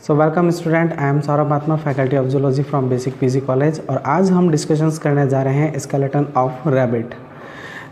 So welcome student, I am Saurabh Atma, faculty of zoology from basic PG college. और आज हम discussions करने जा रहे हैं स्केलेटन ऑफ रैबिट।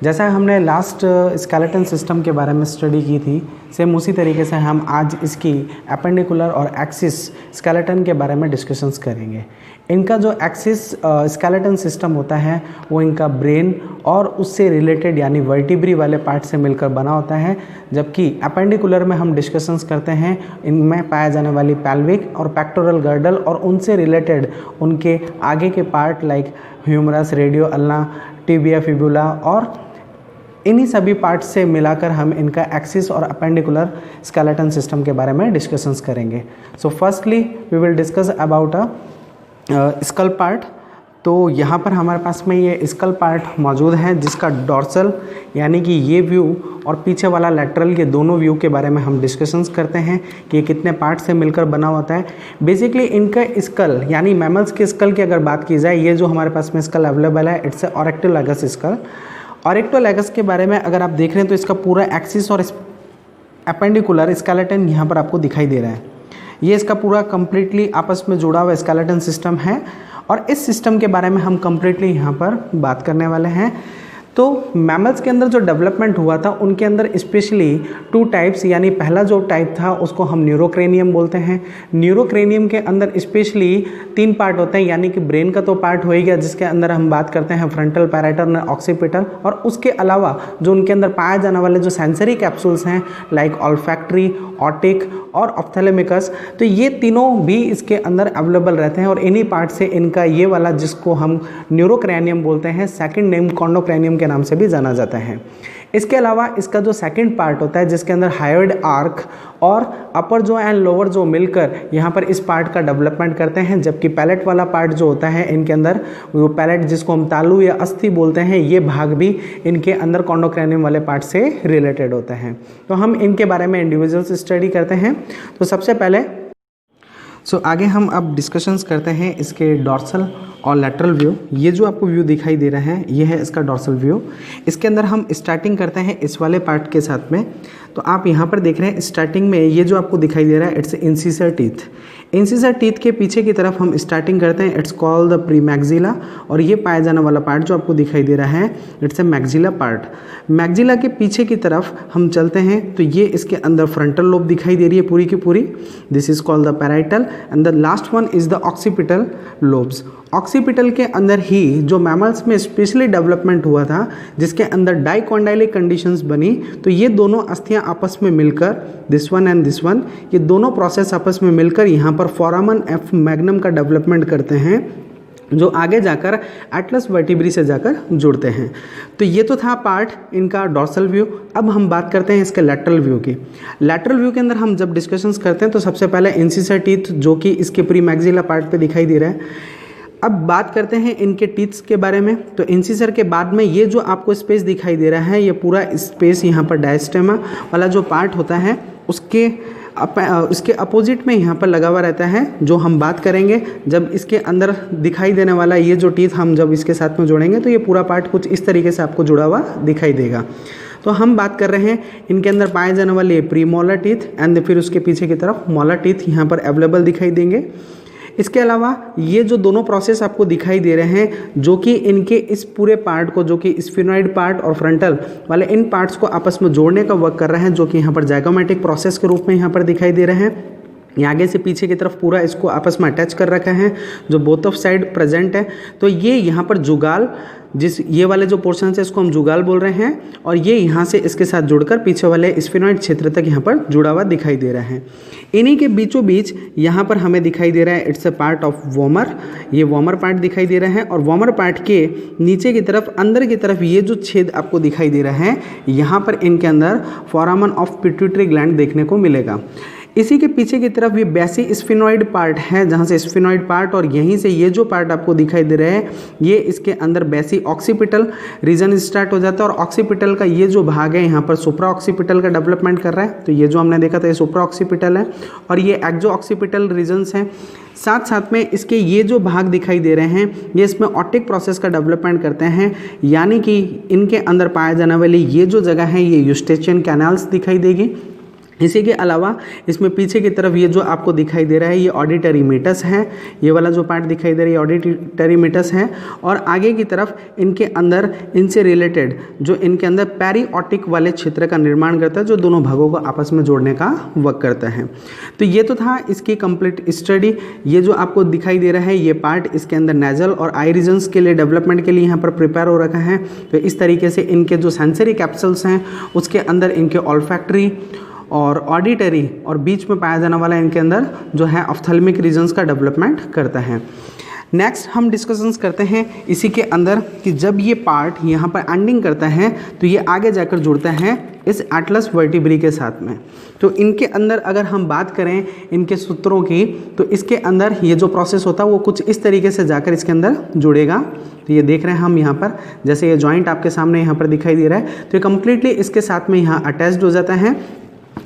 जैसा हमने लास्ट स्केलेटन सिस्टम के बारे में स्टडी की थी, सेम उसी तरीके से हम आज इसकी एपेंडिकुलर और एक्सिस स्केलेटन के बारे में डिस्कशंस करेंगे। इनका जो एक्सिस स्केलेटन सिस्टम होता है वो इनका ब्रेन और उससे रिलेटेड यानी वर्टिब्री वाले पार्ट से मिलकर बना होता है, जबकि एपेंडिकुलर में हम डिस्कशंस करते हैं इनमें पाया जाने वाली पैल्विक और पेक्टोरल गर्डल और उनसे रिलेटेड उनके आगे के part like humerus, radio ulna, tibia, fibula और इन्हीं सभी पार्ट्स से मिलाकर हम इनका एक्सिस और अपेंडिकुलर स्केलेटन सिस्टम के बारे में डिस्कशंस करेंगे। So firstly we will discuss about skull part. तो यहाँ पर हमारे पास में ये स्कल पार्ट मौजूद है जिसका डॉर्सल यानी कि ये व्यू और पीछे वाला लैटरल, ये दोनों व्यू के बारे में हम डिस्कशंस करते हैं कि ये कितने पार्ट से मिलकर बना होता है। बेसिकली इनका स्कल यानी मैमल्स के स्कल की अगर बात की जाए, ये जो हमारे पास में स्कल अवेलेबल है इट्स ऑरेक्टोलैगस स्कल। ऑरेक्टोलैगस के बारे में अगर आप देख रहे हैं तो इसका पूरा एक्सिस और एपेंडिकुलर स्केलेटन यहाँ पर आपको दिखाई दे रहा है। ये इसका पूरा कंप्लीटली आपस में जुड़ा हुआ स्केलेटन सिस्टम है और इस सिस्टम के बारे में हम कंप्लीटली यहाँ पर बात करने वाले हैं। तो मैमल्स के अंदर जो डेवलपमेंट हुआ था उनके अंदर स्पेशली 2 टाइप्स, यानी पहला जो टाइप था उसको हम न्यूरोक्रेनियम बोलते हैं। न्यूरोक्रेनियम के अंदर स्पेशली 3 पार्ट होते हैं, यानी कि ब्रेन का तो पार्ट हो ही गया जिसके अंदर हम बात करते हैं फ्रंटल, पैराइटल, ऑक्सीपिटल, और उसके अलावा जो उनके अंदर पाए जाने वाले जो सेंसरी कैप्सूल्स हैं लाइक ऑल्फैक्टरी, ऑटिक और ऑप्थैलेमिकस, तो ये तीनों भी इसके अंदर अवेलेबल रहते हैं और इन्हीं पार्ट से इनका ये वाला जिसको हम न्यूरोक्रेनियम बोलते हैं, सेकंड नेम कॉन्डोक्रेनियम के नाम से भी जाना जाता है। इसके अलावा इसका जो सेकंड पार्ट होता है जिसके अंदर हायोइड आर्क और अपर जो एंड लोअर जो मिलकर यहाँ पर इस पार्ट का डेवलपमेंट करते हैं, जबकि पैलेट वाला पार्ट जो होता है इनके अंदर वो पैलेट जिसको हम तालू या अस्थि बोलते हैं, ये भाग भी इनके अंदर कॉन्डोक्रेनियम वाले पार्ट से रिलेटेड होते हैं। तो हम इनके बारे में इंडिविजुअल्स स्टडी करते हैं। तो सबसे पहले आगे हम अब डिस्कशंस करते हैं इसके डॉर्सल और लैटरल व्यू। ये जो आपको व्यू दिखाई दे रहा है ये है इसका डॉर्सल व्यू। इसके अंदर हम स्टार्टिंग करते हैं इस वाले पार्ट के साथ में। तो आप यहाँ पर देख रहे हैं स्टार्टिंग में ये जो आपको दिखाई दे रहा है इट्स इंसिसर टीथ। इंसिसर टीथ के पीछे की तरफ हम स्टार्टिंग करते हैं, इट्स कॉल्ड द प्रीमैक्सिला, और ये पाया जाने वाला पार्ट जो आपको दिखाई दे रहा है it's a maxilla part. Maxilla के पीछे की तरफ हम चलते हैं तो ये इसके अंदर फ्रंटल लोब दिखाई दे रही है पूरी की पूरी, this is called the parietal, and the last one is the occipital lobes. Occipital के अंदर ही जो मैमल्स में स्पेशली डेवलपमेंट हुआ था जिसके अंदर डाइकोंडाइलिक कंडीशंस बनी, तो ये दोनों अस्थियां आपस में मिलकर this one and this one, ये दोनों प्रोसेस आपस में मिलकर यहाँ पर फोरामन एफ मैग्नम का डेवलपमेंट करते हैं जो आगे जाकर एटलस वर्टिब्री से जाकर जुड़ते हैं। तो ये तो था पार्ट इनका डॉर्सल व्यू। अब हम बात करते हैं इसके लैटरल व्यू की। लैटरल व्यू के अंदर हम जब डिस्कशंस करते हैं तो सबसे पहले इंसिसर टीथ जो कि इसके प्रीमैक्सिला पार्ट पे दिखाई दे रहा है। अब बात करते हैं इनके टीथ्स के बारे में। तो इंसिसर के बाद में ये जो आपको स्पेस दिखाई दे रहा है, ये पूरा स्पेस यहाँ पर डायस्टेमा वाला जो पार्ट होता है उसके अपोजिट में यहाँ पर लगा हुआ रहता है, जो हम बात करेंगे जब इसके अंदर दिखाई देने वाला ये जो टीथ हम जब इसके साथ में जोड़ेंगे तो ये पूरा पार्ट कुछ इस तरीके से आपको जुड़ा हुआ दिखाई देगा। तो हम बात कर रहे हैं इनके अंदर पाए जाने वाले प्रीमोलर टीथ एंड फिर उसके पीछे की तरफ मोलर टीथ यहाँ पर अवेलेबल दिखाई देंगे। इसके अलावा ये जो दोनों प्रोसेस आपको दिखाई दे रहे हैं जो कि इनके इस पूरे पार्ट को, जो कि स्फिनॉइड पार्ट और फ्रंटल वाले इन पार्ट्स को आपस में जोड़ने का वर्क कर रहे हैं, जो कि यहाँ पर जाइगोमेटिक प्रोसेस के रूप में यहाँ पर दिखाई दे रहे हैं। ये आगे से पीछे की तरफ पूरा इसको आपस में अटैच कर रखा है जो बोथ ऑफ साइड प्रेजेंट है। तो ये यहाँ पर जुगाल, ये वाले जो पोर्शन है इसको हम जुगाल बोल रहे हैं, और ये यहाँ से इसके साथ जुड़कर पीछे वाले स्फिनॉइड क्षेत्र तक यहाँ पर जुड़ा हुआ दिखाई दे रहा है। इन्हीं के बीचों बीच यहाँ पर हमें दिखाई दे रहा है इट्स अ पार्ट ऑफ वॉमर। ये वॉमर पार्ट दिखाई दे रहा है और वॉमर पार्ट के नीचे की तरफ अंदर की तरफ ये जो छेद आपको दिखाई दे रहा है, यहाँ पर इनके अंदर फोरामन ऑफ पिट्यूटरी ग्लैंड देखने को मिलेगा। इसी के पीछे की तरफ ये बेसी स्फिनॉइड पार्ट है, जहाँ से स्फिनॉइड पार्ट और यहीं से ये जो पार्ट आपको दिखाई दे रहा है ये इसके अंदर बेसी ऑक्सीपिटल रीजन स्टार्ट हो जाता है, और ऑक्सीपिटल का ये जो भाग है यहाँ पर सुप्रा ऑक्सीपिटल का डेवलपमेंट कर रहा है। तो ये जो हमने देखा था ये सुप्रा ऑक्सीपिटल है और ये एक्जो ऑक्सीपिटल रीजन्स हैं। साथ साथ में इसके ये जो भाग दिखाई दे रहे हैं ये इसमें ऑटिक प्रोसेस का डेवलपमेंट करते हैं, यानी कि इनके अंदर पाया जाने वाली ये जो जगह है ये यूस्टेचियन कैनाल्स दिखाई देगी। इसी के अलावा इसमें पीछे की तरफ ये जो आपको दिखाई दे रहा है ये ऑडिटरी मीटस है, ये वाला जो पार्ट दिखाई दे रहा है ये ऑडिटरी मीटस है। और आगे की तरफ इनके अंदर इनसे रिलेटेड जो इनके अंदर पेरियोटिक वाले क्षेत्र का निर्माण करता है जो दोनों भागों को आपस में जोड़ने का वर्क करता है। तो ये तो था इसकी कंप्लीट स्टडी। ये जो आपको दिखाई दे रहा है ये पार्ट इसके अंदर नेजल और आई रीजन्स के लिए डेवलपमेंट के लिए यहाँ पर प्रिपेयर हो रखा है। तो इस तरीके से इनके जो सेंसरी कैप्सूल्स हैं उसके अंदर इनके ऑल्फैक्टरी और ऑडिटरी और बीच में पाया जाने वाला इनके अंदर जो है ऑप्थेल्मिक रीजन्स का डेवलपमेंट करता है। नेक्स्ट हम डिस्कशंस करते हैं इसी के अंदर कि जब ये पार्ट यहाँ पर एंडिंग करता है तो ये आगे जाकर जुड़ता है इस एटलस वर्टिब्री के साथ में। तो इनके अंदर अगर हम बात करें इनके सूत्रों की तो इसके अंदर ये जो प्रोसेस होता है वो कुछ इस तरीके से जाकर इसके अंदर जुड़ेगा। तो ये देख रहे हैं हम यहाँ पर, जैसे ये जॉइंट आपके सामने यहाँ पर दिखाई दे रहा है तो ये कम्प्लीटली इसके साथ में यहाँ अटैच्ड हो जाता है।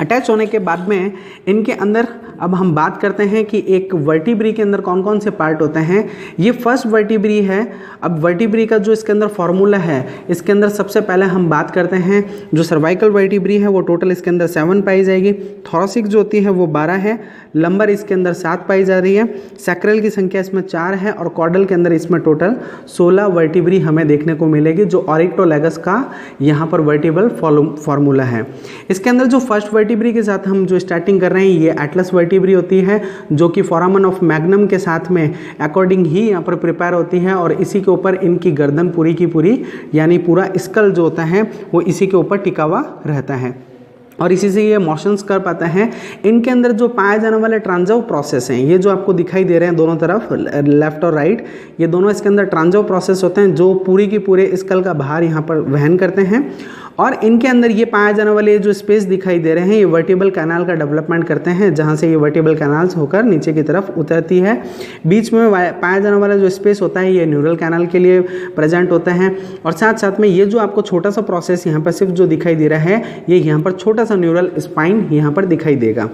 अटैच होने के बाद में इनके अंदर अब हम बात करते हैं कि एक वर्टिब्री के अंदर कौन कौन से पार्ट होते हैं। ये फर्स्ट वर्टिब्री है। अब वर्टिब्री का जो इसके अंदर फॉर्मूला है इसके अंदर सबसे पहले हम बात करते हैं जो सर्वाइकल वर्टिब्री है वो टोटल इसके अंदर 7 पाई जाएगी। थोरेसिक जो होती है वो 12 है। लंबर इसके अंदर 7 पाई जा रही है। सैक्रल की संख्या इसमें 4 है और कॉर्डल के अंदर इसमें टोटल 16 वर्टिब्री हमें देखने को मिलेगी जो ऑरिक्टोलेगस का यहाँ पर वर्टिब्रल फॉर्मूला है। इसके अंदर जो फर्स्ट वर्टिब्री के साथ हम जो स्टार्टिंग कर रहे हैं ये एटलस वर्टिब्री होती है जो कि फोरामन ऑफ मैग्नम के साथ में अकॉर्डिंग ही यहाँ पर प्रिपेयर होती है और इसी के ऊपर इनकी गर्दन पूरी की पूरी यानी पूरा स्कल जो होता है वो इसी के ऊपर टिका हुआ रहता है और इसी से ये मोशंस कर पाता है। इनके अंदर जो पाए जाने वाले ट्रांजव प्रोसेस हैं ये जो आपको दिखाई दे रहे हैं दोनों तरफ लेफ्ट और राइट, ये दोनों इसके अंदर ट्रांजव प्रोसेस होते हैं जो पूरी की पूरे स्कल का भार यहाँ पर वहन करते हैं। और इनके अंदर ये पाए जाने वाले जो स्पेस दिखाई दे रहे हैं ये वर्टिब्रल कैनाल का डेवलपमेंट करते हैं जहाँ से ये वर्टिब्रल कैनाल्स होकर नीचे की तरफ उतरती है। बीच में पाया जाने वाला जो स्पेस होता है ये न्यूरल कैनाल के लिए प्रेजेंट होता है और साथ साथ में ये जो आपको छोटा सा प्रोसेस यहाँ पर सिर्फ जो दिखाई दे रहा है ये यहाँ पर छोटा सा न्यूरल स्पाइन यहाँ पर दिखाई देगा।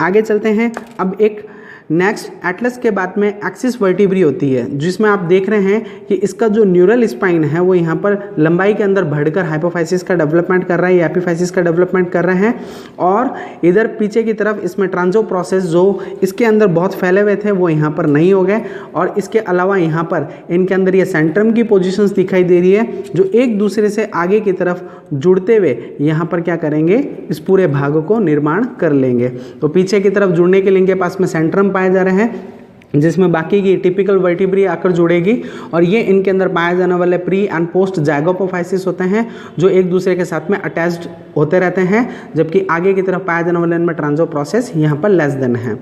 आगे चलते हैं। अब एक नेक्स्ट एटलस के बाद में एक्सिस वर्टिब्री होती है जिसमें आप देख रहे हैं कि इसका जो न्यूरल स्पाइन है वो यहाँ पर लंबाई के अंदर बढ़कर हाइपोफाइसिस का डेवलपमेंट कर रहा है या एपिफाइसिस का डेवलपमेंट कर रहे हैं और इधर पीछे की तरफ इसमें ट्रांजो प्रोसेस जो इसके अंदर बहुत फैले हुए थे वो यहाँ पर नहीं हो गए और इसके अलावा यहाँ पर इनके अंदर ये सेंट्रम की पोजिशंस दिखाई दे रही है जो एक दूसरे से आगे की तरफ जुड़ते हुए यहाँ पर क्या करेंगे इस पूरे भाग को निर्माण कर लेंगे। तो पीछे की तरफ जुड़ने के लिए इनके पास में सेंट्रम पाए जा रहे हैं जिसमें बाकी की टिपिकल वर्टिब्री आकर जुड़ेगी और ये इनके अंदर पाए जाने वाले प्री एंड पोस्ट जाइगोपोफाइसिस होते हैं जो एक दूसरे के साथ में अटैच्ड होते रहते हैं जबकि आगे की तरफ पाए जाने वाले इनमें ट्रांजो प्रोसेस यहाँ पर लेस देन है।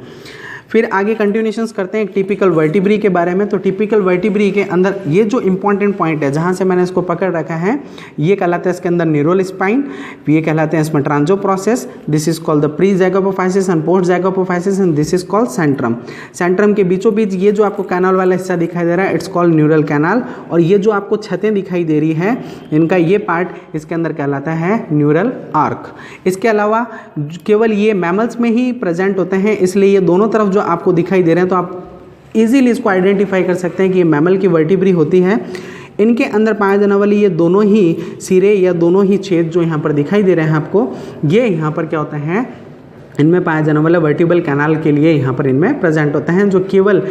फिर आगे कंटिन्यूशंस करते हैं टिपिकल वर्टिब्री के बारे में। तो टिपिकल वर्टिब्री के अंदर ये जो इंपॉर्टेंट पॉइंट है जहाँ से मैंने इसको पकड़ रखा है ये कहलाते हैं इसके अंदर न्यूरल स्पाइन, ये कहलाते हैं इसमें transverse process, this is called the prezygapophysis and postzygapophysis and this is called centrum. Centrum के बीचों बीच ये जो आपको कैनाल वाला हिस्सा दिखाई दे रहा है इट्स कॉल्ड न्यूरल कैनाल और ये जो आपको छतें दिखाई दे रही है इनका ये पार्ट इसके अंदर कहलाता है न्यूरल आर्क। इसके अलावा केवल ये मैमल्स में ही प्रेजेंट होते हैं इसलिए ये दोनों तरफ आपको दिखाई दे रहे हैं तो आप इजीली इसको आइडेंटिफाई कर सकते हैं कि ये मैमल की वर्टिब्री होती है। इनके अंदर पाए जाने वाली ये दोनों ही सिरे या दोनों ही छेद जो यहाँ पर दिखाई दे रहे हैं आपको ये यहाँ पर क्या होता है इनमें पाए जाने वाले वर्टिब्रल कैनाल के लिए यहाँ पर इनमें प्रेजेंट होते हैं जो केवल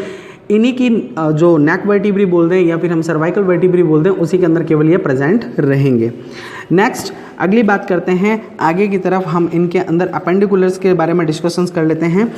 इन्हीं की जो नेक वर्टिब्री बोल दें या फिर हम सर्वाइकल वर्टिब्री बोल दें उसी के अंदर केवल ये प्रेजेंट रहेंगे। नेक्स्ट अगली बात करते हैं आगे की तरफ हम इनके अंदर अपेंडिकुलर्स के बारे में डिस्कशंस कर लेते हैं।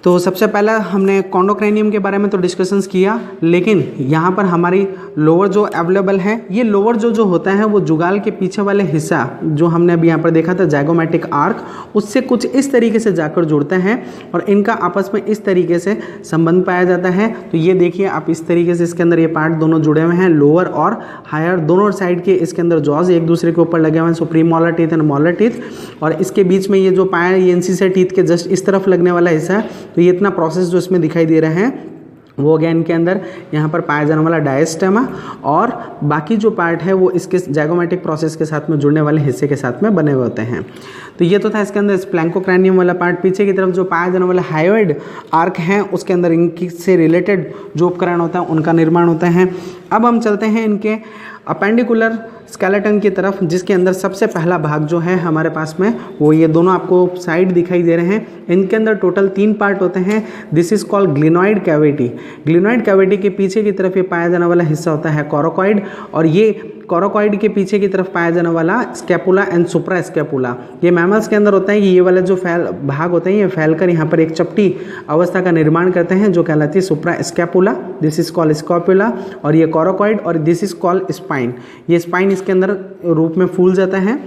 तो सबसे पहला हमने कॉन्डोक्रेनियम के बारे में तो डिस्कशंस किया लेकिन यहाँ पर हमारी लोअर जो अवेलेबल है ये लोअर जो होता है वो जुगाल के पीछे वाले हिस्सा जो हमने अभी यहाँ पर देखा था जाइगोमेटिक आर्क उससे कुछ इस तरीके से जाकर जुड़ते हैं और इनका आपस में इस तरीके से संबंध पाया जाता है। तो ये देखिए आप इस तरीके से इसके अंदर ये पार्ट दोनों जुड़े हुए हैं लोअर और हायर दोनों साइड के इसके अंदर जॉज एक दूसरे के ऊपर लगे हुए हैं supreme molar teeth and molar teeth और इसके बीच में ये जो पाया ये इंसिसर टीथ के जस्ट इस तरफ लगने वाला हिस्सा तो ये इतना प्रोसेस जो इसमें दिखाई दे रहे हैं वो हो गया इनके अंदर यहाँ पर पाया जाने वाला डायस्टेमा और बाकी जो पार्ट है वो इसके जाइगोमेटिक प्रोसेस के साथ में जुड़ने वाले हिस्से के साथ में बने हुए होते हैं। तो ये तो था इसके अंदर स्प्लैंकोक्रैनियम वाला पार्ट। पीछे की तरफ जो पाया जाने वाला हायोइड आर्क है उसके अंदर इनकी से रिलेटेड जो उपकरण होता है उनका निर्माण होता है। अब हम चलते हैं इनके अपेंडिकुलर स्केलेटन की तरफ, जिसके अंदर सबसे पहला भाग जो है हमारे पास में वो ये दोनों आपको साइड दिखाई दे रहे हैं। इनके अंदर टोटल 3 पार्ट होते हैं। This is called glenoid cavity. Glenoid cavity के पीछे की तरफ ये पाया जाने वाला हिस्सा होता है कोरोकॉइड, और ये कोरोकॉइड के पीछे की तरफ पाया जाने वाला स्कैपुला एंड सुप्रा स्कैपुला। ये मैमल्स के अंदर होता है कि ये वाला जो भाग होते हैं ये फैलकर यहाँ पर एक चपटी अवस्था का निर्माण करते हैं जो कहलाती है suprascapula. This is called scapula, और ये कोरोकॉइड, और दिस इज कॉल्ड स्पाइन। ये स्पाइन इसके अंदर रूप में फूल जाता है,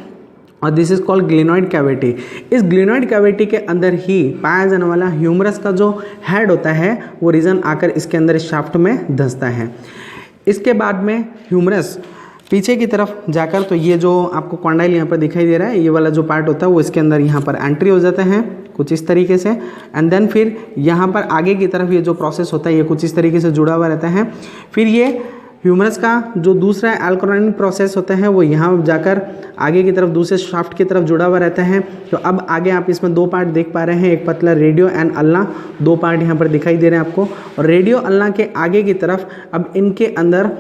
और this is called glenoid cavity. इस ग्लिनॉइड कैविटी के अंदर ही पाया जाने वाला ह्यूमरस का जो हेड होता है वो रीजन आकर इसके अंदर इस शाफ्ट में धंसता है। इसके बाद में ह्यूमरस पीछे की तरफ जाकर, तो ये जो आपको कॉन्डाइल यहाँ पर दिखाई दे रहा है, ये वाला जो पार्ट होता है वो इसके अंदर यहाँ पर एंट्री हो जाता है कुछ इस तरीके से, एंड देन फिर यहाँ पर आगे की तरफ ये जो प्रोसेस होता है ये कुछ इस तरीके से जुड़ा हुआ रहता है। फिर ये ह्यूमरस का जो दूसरा एल्कोलाइन प्रोसेस होता है वो यहाँ जाकर आगे की तरफ दूसरे शाफ्ट की तरफ जुड़ा हुआ रहता है। तो अब आगे आप इसमें 2 पार्ट देख पा रहे हैं, एक पतला रेडियो एंड अल्ना, 2 पार्ट यहाँ पर दिखाई दे रहे हैं आपको। और रेडियो अल्ना के आगे की तरफ अब इनके अंदर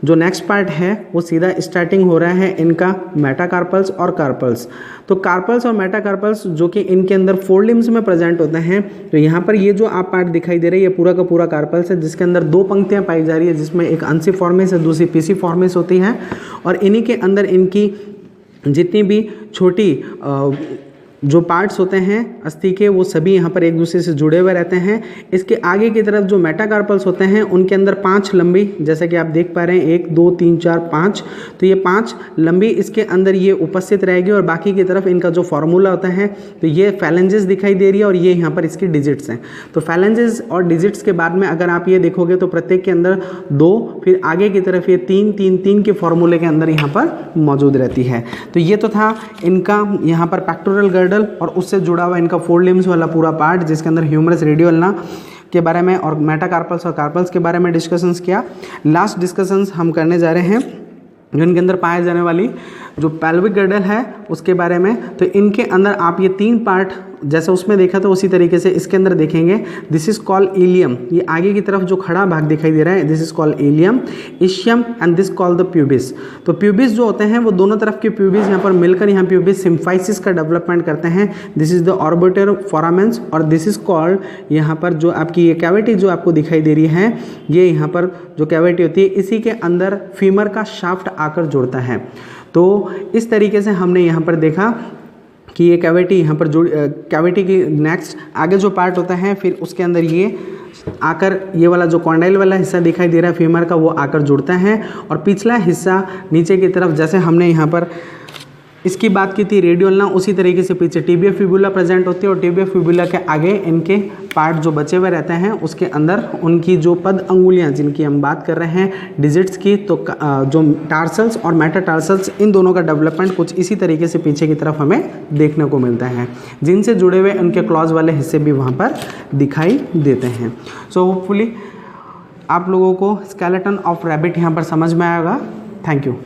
जो नेक्स्ट पार्ट है वो सीधा स्टार्टिंग हो रहा है इनका मेटाकार्पल्स और कार्पल्स। तो कार्पल्स और मेटाकार्पल्स जो कि इनके अंदर 4 लिम्स में प्रेजेंट होते हैं। तो यहाँ पर ये जो आप पार्ट दिखाई दे रही है ये पूरा का पूरा कार्पल्स है, जिसके अंदर 2 पंक्तियाँ पाई जा रही है, जिसमें एक अनसिफॉर्मिस है, दूसरी पीसीफॉर्मिस होती है। और इन्हीं के अंदर इनकी जितनी भी छोटी जो पार्ट्स होते हैं अस्थि के वो सभी यहाँ पर एक दूसरे से जुड़े हुए रहते हैं। इसके आगे की तरफ जो मेटाकार्पल्स होते हैं उनके अंदर 5 लंबी, जैसा कि आप देख पा रहे हैं 1 2 3 4 5, तो ये 5 लंबी इसके अंदर ये उपस्थित रहेगी। और बाकी की तरफ इनका जो फॉर्मूला होता है तो ये फैलेंजेस दिखाई दे रही है और ये यहाँ पर इसकी डिजिट्स हैं। तो फैलेंजेस और डिजिट्स के बाद में अगर आप ये देखोगे तो प्रत्येक के अंदर 2, फिर आगे की तरफ ये 3 3 3 के फॉर्मूले के अंदर यहाँ पर मौजूद रहती है। तो ये तो था इनका यहाँ पर पेक्टोरल गर्डल और उससे जुड़ा हुआ इनका 4 लिम्स वाला पूरा पार्ट, जिसके अंदर ह्यूमरस, रेडियो अल्ना के बारे में और मेटाकार्पल्स और कार्पल्स के बारे में डिस्कशंस किया। लास्ट डिस्कशंस हम करने जा रहे हैं जो इनके अंदर पाए जाने वाली जो पेल्विक गर्डल है उसके बारे में। तो इनके अंदर आप ये 3 पार्ट जैसे उसमें देखा था उसी तरीके से इसके अंदर देखेंगे। दिस इज कॉल्ड इलियम, ये आगे की तरफ जो खड़ा भाग दिखाई दे रहा है this is called ilium, ischium and this called the pubis. तो प्यूबिस जो होते हैं वो दोनों तरफ के प्यूबिस यहाँ पर मिलकर यहाँ प्यूबिस सिम्फाइसिस का डेवलपमेंट करते हैं। दिस इज द ऑर्बिटर फोरामेंस, और दिस इज कॉल्ड यहाँ पर जो आपकी ये कैविटी जो आपको दिखाई दे रही है ये यहाँ पर जो कैविटी होती है इसी के अंदर फीमर का शाफ्ट आकर जुड़ता है। तो इस तरीके से हमने यहाँ पर देखा कि ये कैविटी यहाँ पर कैविटी की नेक्स्ट आगे जो पार्ट होता है फिर उसके अंदर ये आकर ये वाला जो कॉन्डाइल वाला हिस्सा दिखाई दे रहा है फीमर का वो आकर जुड़ता है। और पिछला हिस्सा नीचे की तरफ जैसे हमने यहाँ पर इसकी बात की थी रेडियो अल्ना, उसी तरीके से पीछे टिबिया फिबुला प्रेजेंट होती है और टिबिया फिबुला के आगे इनके पार्ट जो बचे हुए रहते हैं उसके अंदर उनकी जो पद अंगुलियां जिनकी हम बात कर रहे हैं डिजिट्स की, तो जो टार्सल्स और मेटाटार्सल्स इन दोनों का डेवलपमेंट कुछ इसी तरीके से पीछे की तरफ हमें देखने को मिलता है, जिनसे जुड़े हुए उनके क्लॉज वाले हिस्से भी वहाँ पर दिखाई देते हैं। सो होपफुली आप लोगों को स्केलेटन ऑफ रैबिट यहाँ पर समझ में आएगा। Thank you.